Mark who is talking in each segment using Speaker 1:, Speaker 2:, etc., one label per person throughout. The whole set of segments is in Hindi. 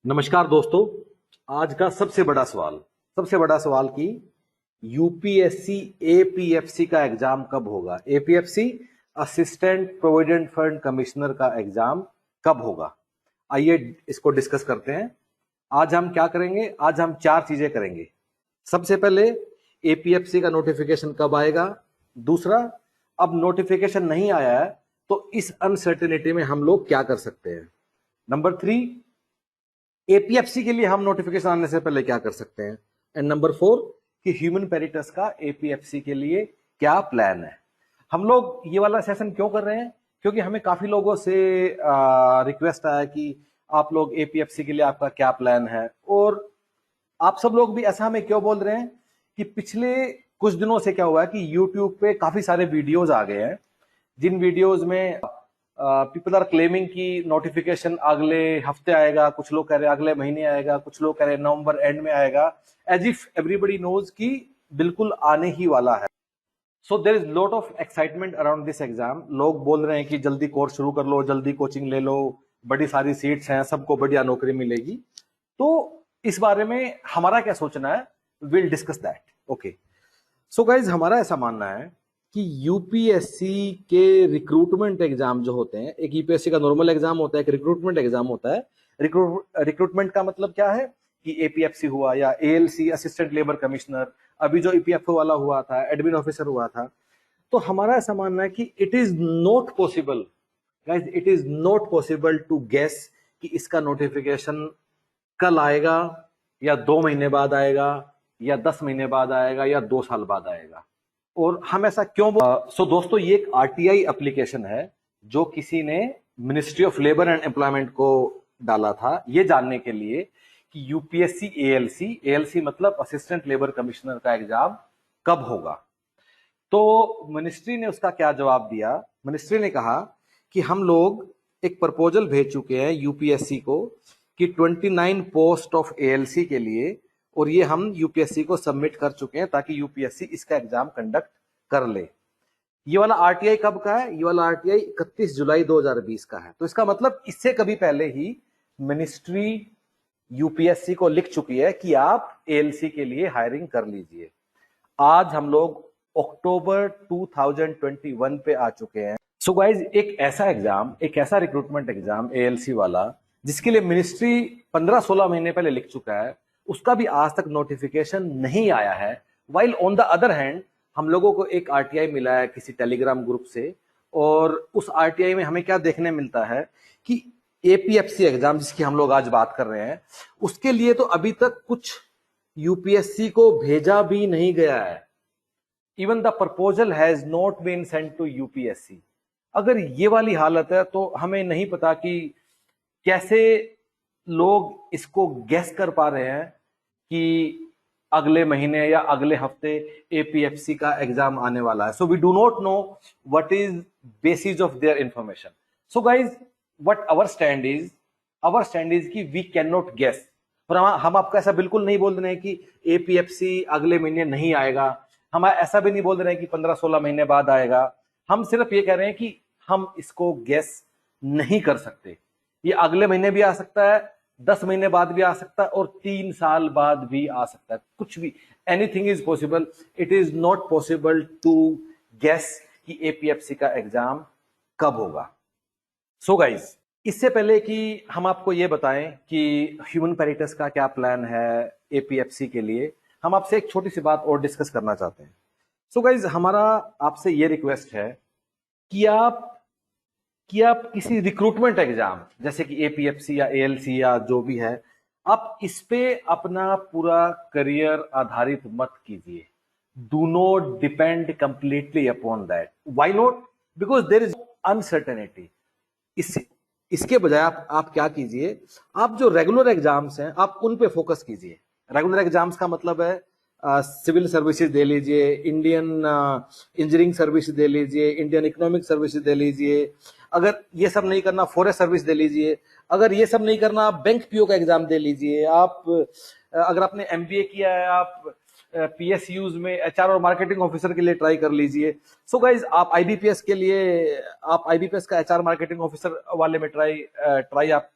Speaker 1: नमस्कार दोस्तों। आज का सबसे बड़ा सवाल कि यूपीएससी एपीएफसी का एग्जाम कब होगा। APFC assistant provident fund commissioner का एग्जाम कब होगा। आइए इसको डिस्कस करते हैं। आज हम क्या करेंगे? आज हम चार चीजें करेंगे। सबसे पहले एपीएफसी का नोटिफिकेशन कब आएगा। दूसरा, अब नोटिफिकेशन नहीं आया है तो इस अनसर्टेनिटी में हम लोग क्या कर सकते हैं। नंबर 3, एपीएफसी के लिए हम नोटिफिकेशन आने से पहले क्या कर सकते हैं। एंड नंबर 4 कि ह्यूमन पेरिटस का एपीएफसी के लिए क्या प्लान है। हम लोग ये वाला सेशन क्यों कर रहे हैं? क्योंकि हमें काफी लोगों से रिक्वेस्ट आया कि आप लोग एपीएफसी के लिए आपका क्या प्लान है। और आप सब लोग भी ऐसा हमें क्यों बोल रहे हैं कि पिछले कुछ दिनों से क्या हुआ है कि यूट्यूब पे काफी सारे वीडियोज आ गए हैं, जिन वीडियोज में पीपल आर क्लेमिंग कि नोटिफिकेशन अगले हफ्ते आएगा, कुछ लोग कह रहे हैं अगले महीने आएगा, कुछ लोग कह रहे हैं नवंबर एंड में आएगा, एज इफ एवरीबडी नोज कि बिल्कुल आने ही वाला है। So there is lot of excitement around this exam. लोग बोल रहे हैं कि जल्दी कोर्स शुरू कर लो, जल्दी कोचिंग ले लो, बड़ी सारी सीट्स हैं, सबको बढ़िया नौकरी मिलेगी। तो इस बारे में हमारा क्या सोचना है, will discuss that. Okay, so guys हमारा ऐसा मानना है कि यूपीएससी के रिक्रूटमेंट एग्जाम जो होते हैं, एक यूपीएससी का नॉर्मल एग्जाम होता है, एक रिक्रूटमेंट एग्जाम होता है। रिक्रूटमेंट का मतलब क्या है कि एपीएफसी हुआ या एएलसी असिस्टेंट लेबर कमिश्नर, अभी जो ईपीएफओ वाला हुआ था, एडमिन ऑफिसर हुआ था। तो हमारा ऐसा मानना है कि it is not possible guys, it is not possible to guess कि इसका नोटिफिकेशन कल आएगा या 2 महीने बाद आएगा या 10 महीने बाद आएगा या 2 साल बाद आएगा। और हम ऐसा क्यों सो दोस्तों, ये एक आरटीआई एप्लीकेशन है जो किसी ने ministry of labour and employment को डाला था, ये जानने के लिए कि यूपीएससी एएलसी, एएलसी मतलब असिस्टेंट लेबर कमिश्नर का एग्जाम कब होगा। तो मिनिस्ट्री ने उसका क्या जवाब दिया। मिनिस्ट्री ने कहा कि हम लोग एक प्रपोजल भेज चुके हैं यूपीएससी को कि 29 पोस्ट ऑफ एएलसी के लिए, और ये हम यूपीएससी को सबमिट कर चुके हैं ताकि यूपीएससी इसका एग्जाम कंडक्ट कर ले। ये वाला आरटीआई कब का है? ये वाला आरटीआई 31 जुलाई 2020 का है। तो इसका मतलब इससे कभी पहले ही मिनिस्ट्री यूपीएससी को लिख चुकी है कि आप एएलसी के लिए हायरिंग कर लीजिए। आज हम लोग अक्टूबर 2021 पे आ चुके हैं। सो गाइज, एक ऐसा एग्जाम, एक ऐसा रिक्रूटमेंट एग्जाम एएलसी वाला, जिसके लिए मिनिस्ट्री 15-16 महीने पहले लिख चुका है, उसका भी आज तक नोटिफिकेशन नहीं आया है। While on the other hand हम लोगों को एक आरटीआई मिला है किसी टेलीग्राम ग्रुप से, और उस आरटीआई में हमें क्या देखने मिलता है कि एपीएफसी एग्जाम जिसकी हम लोग आज बात कर रहे हैं, उसके लिए तो अभी तक कुछ यूपीएससी को भेजा भी नहीं गया है। Even the proposal has not been sent to UPSC. अगर ये वाली हालत है तो हमें नहीं पता कि कैसे लोग इसको गैस कर पा रहे हैं कि अगले महीने या अगले हफ्ते एपीएफसी का एग्जाम आने वाला है। So we do not know what is basis of their information. So guys, what our stand is कि वी कैन नॉट गेस। और हम आपको ऐसा बिल्कुल नहीं बोल रहे हैं कि एपीएफसी अगले महीने नहीं आएगा, हम ऐसा भी नहीं बोल रहे हैं कि 15-16 महीने बाद आएगा। हम सिर्फ ये कह रहे हैं कि हम इसको गेस नहीं कर सकते। ये अगले महीने भी आ सकता है, 10 महीने बाद भी आ सकता है, और 3 साल बाद भी आ सकता है। कुछ भी, anything is possible. It is not possible to guess कि एपीएफसी का एग्जाम कब होगा। सो गाइज, इससे पहले कि हम आपको ये बताएं कि ह्यूमन पेरिटस का क्या प्लान है एपीएफसी के लिए, हम आपसे एक छोटी सी बात और डिस्कस करना चाहते हैं। सो गाइज, हमारा आपसे ये रिक्वेस्ट है कि आप किसी रिक्रूटमेंट एग्जाम जैसे कि एपीएफसी या एएलसी या जो भी है, आप इस पे अपना पूरा करियर आधारित मत कीजिए। Do not depend completely upon that. Why not? Because there is uncertainty. इस इसके बजाय आप क्या कीजिए, आप जो रेगुलर एग्जाम्स हैं आप उन पे फोकस कीजिए। रेगुलर एग्जाम्स का मतलब है सिविल सर्विसेज दे लीजिए, इंडियन इंजीनियरिंग सर्विस दे लीजिए, इंडियन इकोनॉमिक सर्विसेज दे लीजिए। अगर ये सब नहीं करना, फॉरेस्ट सर्विस दे लीजिए। अगर ये सब नहीं करना, आप बैंक पीओ का एग्जाम दे लीजिए। आप अगर आपने एमबीए किया है, आप पीएसयूज में एचआर और मार्केटिंग ऑफिसर के लिए ट्राई कर लीजिए। सो गाइज, आप आईबीपीएस का एचआर मार्केटिंग ऑफिसर वाले में ट्राई आप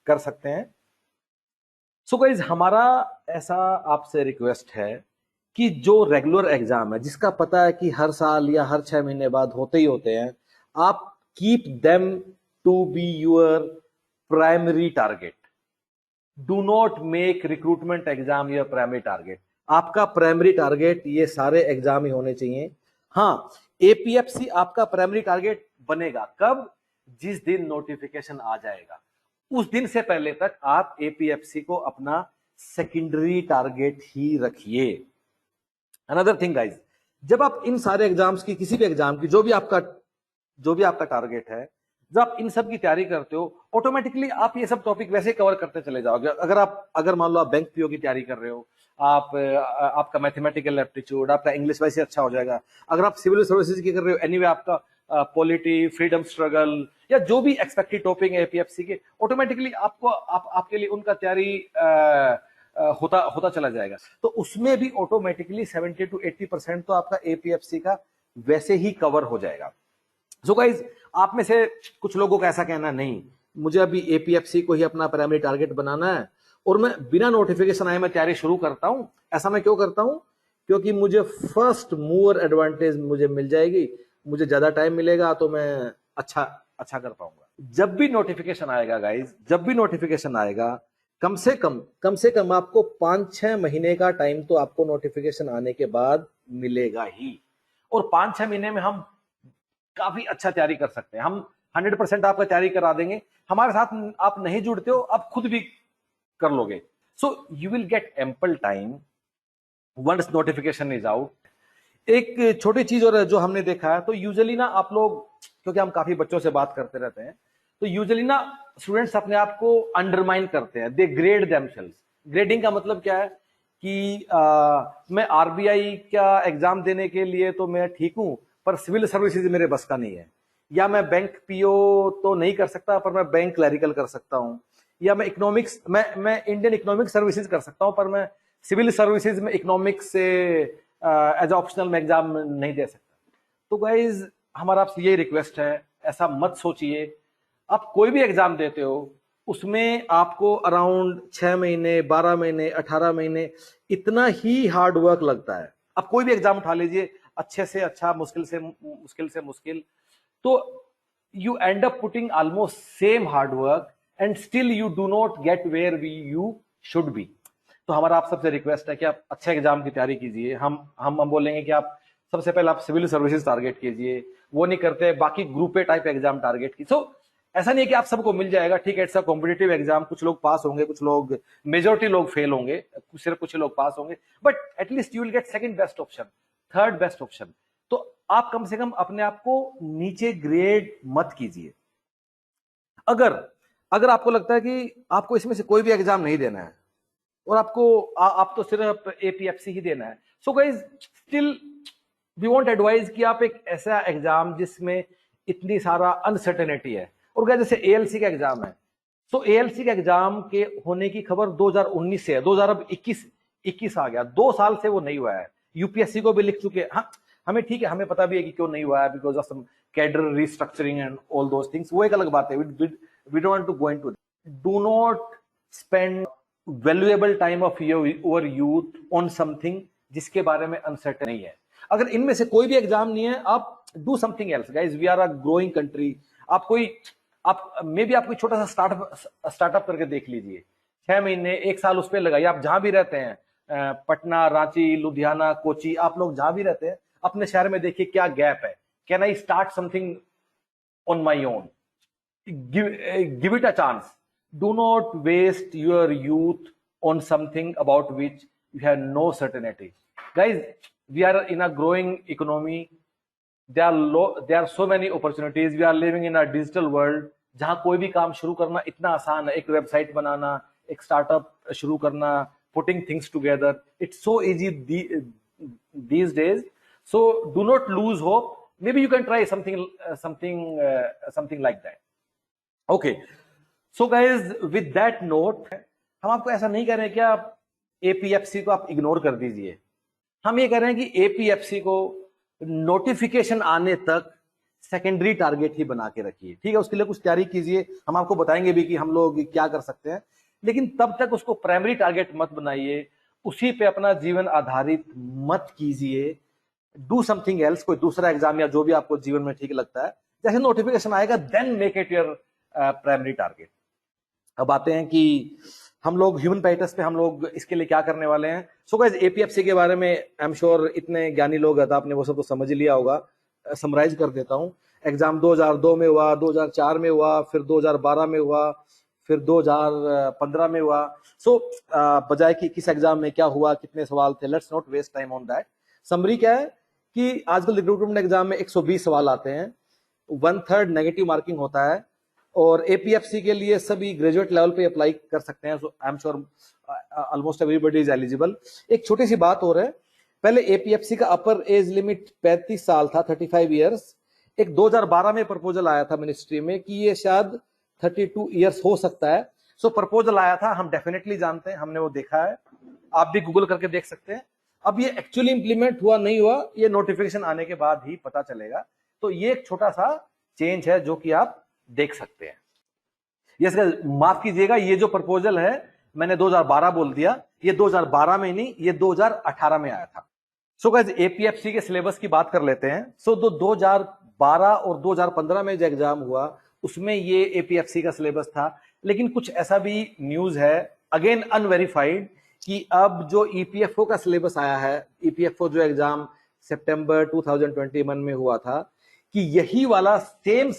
Speaker 1: कर सकते हैं। सो गाइज हमारा ऐसा आपसे रिक्वेस्ट है कि जो रेगुलर एग्जाम है, जिसका पता है कि हर साल या हर 6 महीने बाद होते ही होते हैं, आप keep them to be your primary target. Do not make recruitment exam your primary target. आपका प्राइमरी टारगेट ये सारे एग्जाम ही होने चाहिए। हाँ, एपीएफसी आपका प्राइमरी टारगेट बनेगा कब? जिस दिन नोटिफिकेशन आ जाएगा, उस दिन से पहले तक आप एपीएफसी को अपना सेकेंडरी टारगेट ही रखिए। अनदर थिंग गाइज, जब आप इन सारे एग्जाम्स की, किसी भी एग्जाम की, जो भी आपका टारगेट है, जब आप इन सब की तैयारी करते हो, ऑटोमेटिकली आप ये सब टॉपिक वैसे कवर करते चले जाओगे। अगर मान लो आप बैंक पीओ की तैयारी कर रहे हो, आपका मैथमेटिकल एप्टीट्यूड, आपका इंग्लिश वैसे अच्छा हो जाएगा। अगर आप सिविल सर्विसेज की कर रहे हो, एनीवे आपका पॉलिटी, फ्रीडम स्ट्रगल या जो भी एक्सपेक्टेड टॉपिक है एपीएफसी के, ऑटोमेटिकली आपके लिए उनका तैयारी होता चला जाएगा। तो उसमें भी ऑटोमेटिकली 70 to 80% तो आपका एपीएफसी का वैसे ही कवर हो जाएगा। सो गाइज, आप में से कुछ लोगों का ऐसा कहना, नहीं मुझे अभी एपीएफसी को ही अपना प्राइमरी टारगेट बनाना है और मैं बिना नोटिफिकेशन आए मैं तैयारी शुरू करता हूं। ऐसा मैं क्यों करता हूं? क्योंकि मुझे फर्स्ट मूवर एडवांटेज मुझे मिल जाएगी, मुझे ज्यादा टाइम मिलेगा तो मैं अच्छा कर पाऊंगा। जब भी नोटिफिकेशन आएगा गाइज, जब भी नोटिफिकेशन आएगा, कम से कम आपको 5-6 महीने का टाइम तो आपको नोटिफिकेशन आने के बाद मिलेगा ही। और 5-6 महीने में हम काफी अच्छा तैयारी कर सकते हैं। हम 100% आपका तैयारी करा देंगे। हमारे साथ आप नहीं जुड़ते हो, आप खुद भी कर लोगे। So you will get ample time once notification is out. एक छोटी चीज और जो हमने देखा है, तो यूजुअली ना आप लोग, क्योंकि हम काफी बच्चों से बात करते रहते हैं, तो यूजुअली ना स्टूडेंट्स अपने आप को अंडरमाइन करते हैं, दे ग्रेड देमसेल्व्स। ग्रेडिंग का मतलब क्या है कि मैं आरबीआई का एग्जाम देने के लिए तो मैं ठीक हूं, पर सिविल सर्विसेज मेरे बस का नहीं है। या मैं बैंक पीओ तो नहीं कर सकता, पर मैं बैंक क्लैरिकल कर सकता हूं। या मैं इकोनॉमिक्स, मैं इंडियन इकोनॉमिक सर्विसेज कर सकता हूं, पर मैं सिविल सर्विसेज में इकोनॉमिक्स से एज ऑप्शनल में एग्जाम नहीं दे सकता। तो गाइज हमारा आपसे यही रिक्वेस्ट है, ऐसा मत सोचिए। आप कोई भी एग्जाम देते हो, उसमें आपको अराउंड 6 महीने, 12 महीने, 18 महीने इतना ही हार्ड वर्क लगता है। आप कोई भी एग्जाम उठा लीजिए, अच्छे से अच्छा, मुश्किल से मुश्किल, तो you end up putting almost same hard work and still you do not get where you should be. तो हमारा आप सबसे रिक्वेस्ट है कि आप अच्छे एग्जाम की तैयारी कीजिए। हम बोलेंगे कि आप सबसे पहले आप सिविल सर्विसेज टारगेट कीजिए, वो नहीं करते बाकी group A type exam target की। सो ऐसा नहीं है कि आप सबको मिल जाएगा, ठीक है, इट्स अ कॉम्पिटिटिव एग्जाम, कुछ लोग पास होंगे, कुछ लोग, मेजोरिटी लोग फेल होंगे, सिर्फ कुछ लोग पास होंगे, but at least you will gate second best option, third best option. तो आप कम से कम अपने आप को नीचे ग्रेड मत कीजिए। अगर अगर आपको लगता है कि आपको इसमें से कोई भी एग्जाम नहीं देना है और आप तो सिर्फ एपीएफसी ही देना है, so guys still we want advice कि आप एक ऐसा एग्जाम जिसमें इतनी सारा अनसर्टेनिटी है, और गाइस जैसे एएलसी का एग्जाम है, तो एएलसी के एग्जाम के होने की खबर 2019 से है, 2021 आ गया, 2 साल से वो नहीं हुआ है। यूपीएससी को भी लिख चुके हैं। हाँ, हमें ठीक है, हमें पता भी है कि क्यों नहीं हुआ है, because of some cadre restructuring and all those things, वो एक अलग बात है। We don't want to go into that. Do not spend valuable time of your youth on something जिसके बारे में अनसर्टेन नहीं है। अगर इनमें से कोई भी एग्जाम नहीं है, आप do something else guys, we are a growing country. आप मे बी आप कोई छोटा सा स्टार्टअप करके देख लीजिए, 6 महीने 1 साल उस पर लगाइए। आप जहां भी रहते हैं, पटना, रांची, लुधियाना, कोची, आप लोग जहां भी रहते हैं, अपने शहर में देखिए क्या गैप है। Can I start something on my own? give it a chance. Do not waste your youth on something about which you have no certainty. Guys, we are in a growing economy. There are so many opportunities. We are living in a digital world जहां कोई भी काम शुरू करना इतना आसान है। एक वेबसाइट बनाना, एक स्टार्टअप शुरू करना, putting things together, it's so easy these days. So do not lose hope. Maybe you can try something like that. Okay, so guys with that note, हम आपको ऐसा नहीं कह रहे हैं कि आप एपीएफसी को आप इग्नोर कर दीजिए। हम ये कह रहे हैं कि एपीएफसी को नोटिफिकेशन आने तक सेकेंडरी टारगेट ही बना के रखिए, ठीक है। उसके लिए कुछ तैयारी कीजिए, हम आपको बताएंगे भी कि हम लोग क्या कर सकते हैं। लेकिन तब तक उसको प्राइमरी टारगेट मत बनाइए, उसी पे अपना जीवन आधारित मत कीजिए। डू समथिंग एल्स, कोई दूसरा एग्जाम या जो भी आपको जीवन में ठीक लगता है, जैसे नोटिफिकेशन आएगा then make it your primary target. अब आते हैं कि हम लोग ह्यूमन पैराडाइस पे हम लोग इसके लिए क्या करने वाले हैं। सो गाइस, एपीएफसी के बारे में आई एम श्योर इतने ज्ञानी लोग हैं तो आपने वो सब तो समझ ही लिया होगा। समराइज कर देता हूं। एग्जाम 2002 में हुआ, 2004 में हुआ, फिर 2012 में हुआ, फिर 2015 में हुआ। सो बजाय कि किस एग्जाम में क्या हुआ, कितने सवाल थे, let's not waste time on that. Summary क्या है कि आजकल रिक्रूटमेंट एग्जाम में 120 सवाल आते हैं, 1/3 नेगेटिव मार्किंग होता है, और एपीएफसी के लिए सभी ग्रेजुएट लेवल पे अप्लाई कर सकते हैं। So I am sure almost everybody is eligible. एक छोटी सी बात हो रहा है, पहले एपीएफसी का अपर एज लिमिट 35 साल था, 35 इयर्स। एक 2012 में प्रपोजल आया था मिनिस्ट्री में कि ये शायद 32 इयर्स हो सकता है। सो प्रपोजल आया था, हम डेफिनेटली जानते हैं, हमने वो देखा है, आप भी गूगल करके देख सकते हैं। अब ये एक्चुअली इंप्लीमेंट हुआ नहीं हुआ, ये नोटिफिकेशन आने के बाद ही पता चलेगा। तो ये एक छोटा सा चेंज है जो कि आप देख सकते हैं। ये माफ कीजिएगा, ये जो प्रपोजल है मैंने 2012 बोल दिया, ये 2012 में नहीं, ये 2018 में आया था। सो गाइस, एपीएफसी के सिलेबस की बात कर लेते हैं। सो 2012 और 2015 में जो एग्जाम हुआ उसमें ये एपीएफसी का सिलेबस था। लेकिन कुछ ऐसा भी न्यूज है, अगेन अनवेरिफाइड, कि अब जो ईपीएफओ का सिलेबस आया है, ईपीएफओ जो एग्जाम सितंबर 2021 में हुआ था, कि यही वाला सेम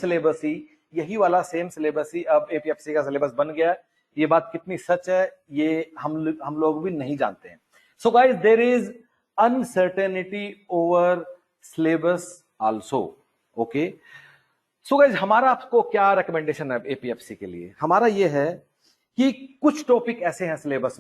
Speaker 1: सिलेबस ही अब एपीएफसी का सिलेबस बन गया है। ये बात कितनी सच है ये हम लोग भी नहीं जानते हैं। So guys, there is uncertainty over syllabus also. Okay, so guys, हमारा आपको क्या रिकमेंडेशन है एपीएफसी के लिए? हमारा ये है कि कुछ टॉपिक ऐसे हैं सिलेबस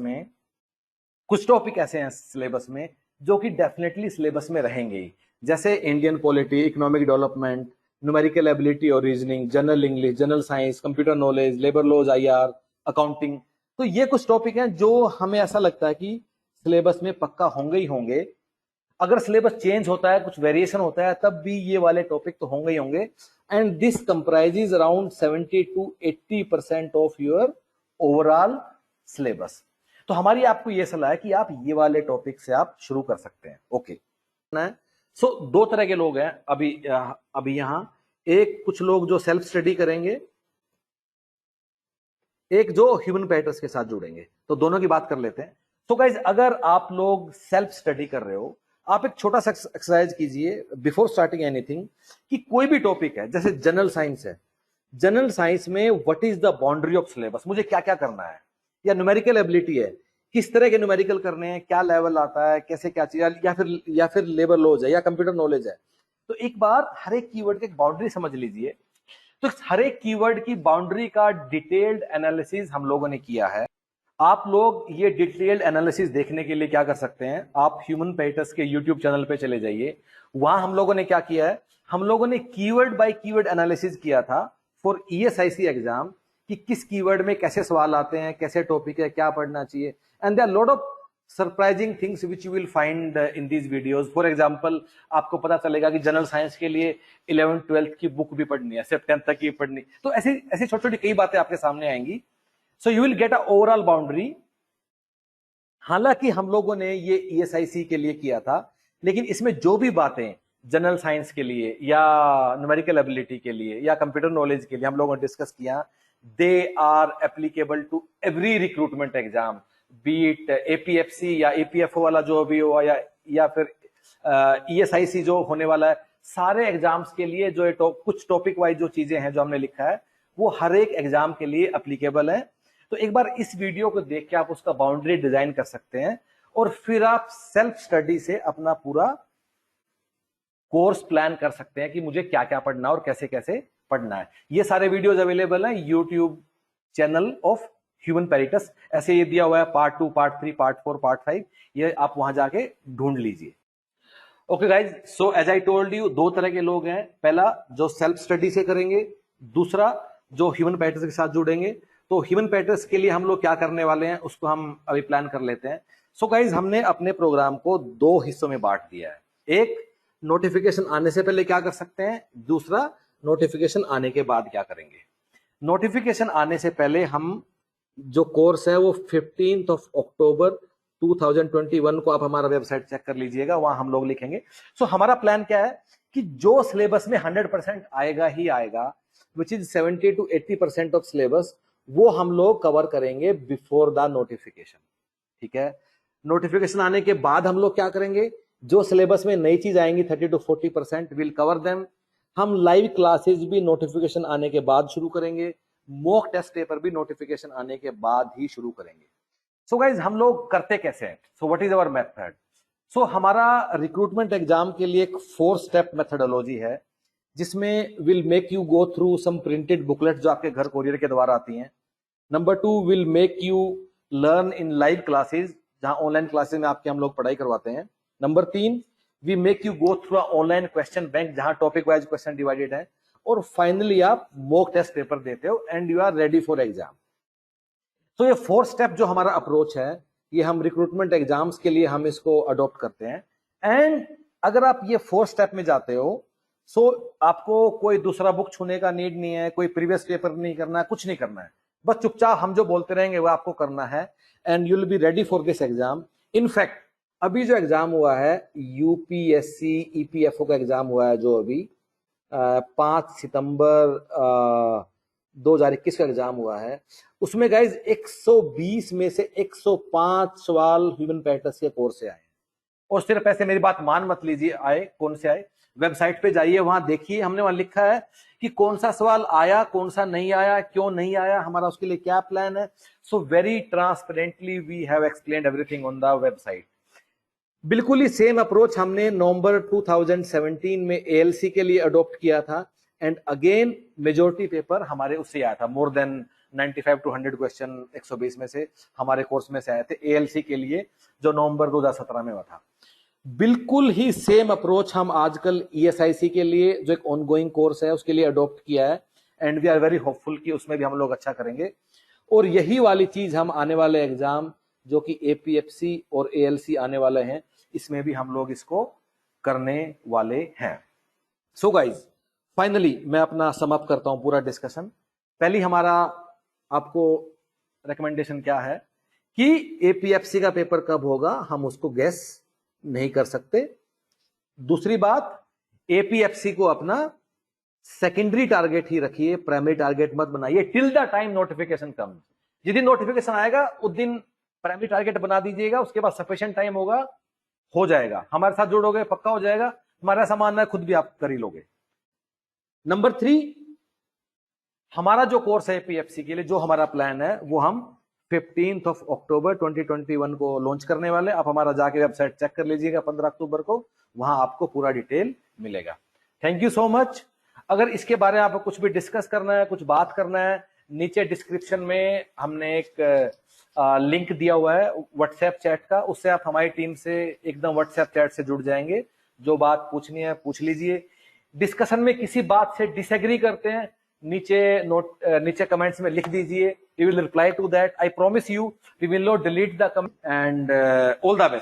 Speaker 1: में जो कि डेफिनेटली सिलेबस में रहेंगे, जैसे Indian polity, economic development, numerical ability और reasoning, general English, general science, computer knowledge, labour laws, IR, accounting. तो ये कुछ टॉपिक हैं जो हमें ऐसा लगता है कि सिलेबस में पक्का होंगे ही होंगे। अगर सिलेबस चेंज होता है, कुछ वेरिएशन होता है, तब भी ये वाले टॉपिक तो होंगे ही होंगे। And this comprises around 70 to 80% of your overall syllabus. तो हमारी आपको ये सलाह है कि आप ये वाले टॉपिक से आप शुरू कर सकते हैं। ओके, सो दो तरह के लोग हैं अभी यहां। एक कुछ लोग जो सेल्फ स्टडी करेंगे, एक जो ह्यूमन पैराडाइस के साथ जुड़ेंगे। तो दोनों की बात कर लेते हैं। तो गाइज, अगर आप लोग सेल्फ स्टडी कर रहे हो, आप एक छोटा सा एक्सरसाइज कीजिए बिफोर स्टार्टिंग एनीथिंग, कि कोई भी टॉपिक है, जैसे जनरल साइंस है, जनरल साइंस में what is the boundary of syllabus, मुझे क्या क्या करना है। या न्यूमेरिकल एबिलिटी है, किस तरह के न्यूमेरिकल करने हैं, क्या लेवल आता है, कैसे क्या चीज, या फिर लेबर लॉज है, या कंप्यूटर नॉलेज है। तो एक बार हर एक कीवर्ड की एक बाउंड्री समझ लीजिए। तो हर एक कीवर्ड की बाउंड्री का डिटेल्ड एनालिसिस हम लोगों ने किया है। आप लोग ये डिटेल्ड एनालिसिस देखने के लिए क्या कर सकते हैं, आप ह्यूमन पैराडाइस के यूट्यूब चैनल पे चले जाइए। वहां हम लोगों ने क्या किया है, हम लोगों ने कीवर्ड बाय कीवर्ड एनालिसिस किया था फॉर ईएसआईसी एग्जाम, कि किस कीवर्ड में कैसे सवाल आते हैं, कैसे टॉपिक है, क्या पढ़ना चाहिए। And there are lot of surprising things which you will find in these videos. For example, आपको पता चलेगा कि जनरल साइंस के लिए 11th 12th की बुक भी पढ़नी है, सिर्फ 10th तक की पढ़नी। तो ऐसी छोटी छोटी कई बातें आपके सामने आएंगी। सो you will get a overall boundary. हालांकि हम लोगों ने ये ईएसआईसी के लिए किया था, लेकिन इसमें जो भी बातें जनरल साइंस के लिए या न्यूमेरिकल एबिलिटी के लिए या कंप्यूटर नॉलेज के लिए हम लोगों ने डिस्कस किया, they are applicable to every recruitment exam, be it APFC या एपीएफओ वाला जो अभी हुआ, या फिर ईएसआईसी जो होने वाला है। सारे एग्जाम्स के लिए जो कुछ टॉपिक वाइज जो चीजें हैं जो हमने लिखा है, वो हर एक एग्जाम के लिए एप्लीकेबल है। तो एक बार इस वीडियो को देख के आप उसका बाउंड्री डिजाइन कर सकते हैं, और फिर आप सेल्फ स्टडी से अपना पूरा कोर्स प्लान कर सकते हैं कि मुझे क्या क्या पढ़ना है और कैसे कैसे पढ़ना है। ये सारे वीडियोज अवेलेबल हैं YouTube channel of human paradise. ऐसे ये दिया हुआ है पार्ट 2, पार्ट 3, पार्ट 4, पार्ट 5, ये आप वहां जाके ढूंढ लीजिए। Okay guys, so as I told you, दो तरह के लोग हैं। पहला जो सेल्फ स्टडी से करेंगे, दूसरा जो ह्यूमन पैराडाइस के साथ जुड़ेंगे। तो ह्यूमन पैराडाइस के लिए हम लोग क्या करने वाले हैं उसको हम अभी प्लान कर लेते हैं। सो गाइज, हमने अपने प्रोग्राम को दो हिस्सों में बांट दिया है। एक, नोटिफिकेशन आने से पहले क्या कर सकते हैं, दूसरा नोटिफिकेशन आने के बाद क्या करेंगे। नोटिफिकेशन आने से पहले हम जो कोर्स है वो 15 अक्टूबर 2021 को आप हमारा वेबसाइट चेक कर लीजिएगा, वहां हम लोग लिखेंगे। सो हमारा प्लान क्या है कि जो सिलेबस में 100% आएगा ही आएगा, which is 70 to 80% of syllabus, वो हम लोग कवर करेंगे बिफोर द नोटिफिकेशन। ठीक है, नोटिफिकेशन आने के बाद हम लोग क्या करेंगे, जो सिलेबस में नई चीज आएंगी 30 to 40% विल कवर देम। हम लाइव क्लासेस भी नोटिफिकेशन आने के बाद शुरू करेंगे, मॉक टेस्ट पेपर भी नोटिफिकेशन आने के बाद ही शुरू करेंगे। सो गाइज हम लोग करते कैसे हैं, so what is our method. So हमारा रिक्रूटमेंट एग्जाम के लिए एक 4 स्टेप मेथडोलॉजी है, जिसमें will make you go through some printed booklet जो आपके घर कोरियर के द्वारा आती हैं। Number 2 will make you learn in live classes, जहां ऑनलाइन क्लासेस में आपके हम लोग पढ़ाई करवाते हैं। Number 3 we make you go through online question bank, जहां टॉपिक वाइज क्वेश्चन डिवाइडेड है। और फाइनली आप मॉक टेस्ट पेपर देते हो and you are ready for exam. तो ये 4 स्टेप जो हमारा अप्रोच है, ये हम रिक्रूटमेंट एग्जाम्स के लिए हम इसको अडॉप्ट करते हैं। एंड अगर आप ये 4 स्टेप में जाते हो, सो आपको कोई दूसरा बुक छूने का नीड नहीं है, कोई प्रीवियस पेपर नहीं करना है, कुछ नहीं करना है, बस चुपचाप हम जो बोलते रहेंगे वो आपको करना है and you will be ready for this exam. In fact अभी जो एग्जाम हुआ है यूपीएससी ईपीएफओ का एग्जाम हुआ है, जो अभी 5 सितंबर 2021 का एग्जाम हुआ है, उसमें गाइज 120 में से 105 सवाल ह्यूमन पैटर्स के कोर्स से आए। और सिर्फ ऐसे मेरी बात मान मत लीजिए आए, कौन से आए, वेबसाइट पे जाइए, वहां देखिए, हमने वहां लिखा है कि कौन सा सवाल आया, कौन सा नहीं आया, क्यों नहीं आया, हमारा उसके लिए क्या प्लान है। So very transparently we have explained everything on the website. बिल्कुल ही सेम अप्रोच हमने नवंबर 2017 में एएलसी के लिए अडॉप्ट किया था एंड अगेन मेजोरिटी पेपर हमारे उससे आया था, मोर देन 95 to 100 क्वेश्चन 120 में से हमारे कोर्स में से आए थे एएलसी के लिए, जो नवंबर 2017 में हुआ था। बिल्कुल ही सेम अप्रोच हम आजकल ईएसआईसी के लिए, जो एक ऑनगोइंग कोर्स है, उसके लिए अडॉप्ट किया है and we are very hopeful कि उसमें भी हम लोग अच्छा करेंगे। और यही वाली चीज हम आने वाले एग्जाम जो कि एपीएफसी और एएलसी आने वाले हैं, इसमें भी हम लोग इसको करने वाले हैं। सो गाइज फाइनली मैं अपना समअप करता हूं पूरा डिस्कशन। पहली हमारा आपको रिकमेंडेशन क्या है कि एपीएफसी का पेपर कब होगा हम उसको गेस नहीं कर सकते। दूसरी बात, एपीएफसी को अपना सेकेंडरी टारगेट ही रखिए, प्राइमरी टारगेट मत बनाइए टिल द टाइम नोटिफिकेशन कम। जिस दिन नोटिफिकेशन आएगा उस दिन प्राइमरी टारगेट बना दीजिएगा, उसके बाद सफिशिएंट टाइम होगा, हो जाएगा, हमारे साथ जुड़ोगे पक्का हो जाएगा, हमारा ऐसा मानना है, खुद भी आप कर ही लोगे। नंबर 3, हमारा जो कोर्स है एपीएफसी के लिए, जो हमारा प्लान है, वो हम 15 अक्टूबर 2021 को लॉन्च करने वाले। आप हमारा जाके वेबसाइट चेक कर लीजिएगा 15 अक्टूबर को, वहां आपको पूरा डिटेल मिलेगा। Thank you so much. अगर इसके बारे में आपको कुछ भी डिस्कस करना है, कुछ बात करना है, नीचे डिस्क्रिप्शन में हमने एक लिंक दिया हुआ है व्हाट्सएप चैट का, उससे आप हमारी टीम से एकदम व्हाट्सएप चैट से जुड़ जाएंगे। जो बात पूछनी है पूछ लीजिए। डिस्कशन में किसी बात से डिसएग्री करते हैं, नीचे कमेंट्स में लिख दीजिए, we will reply to that. I promise you we will not delete the comment and all the best.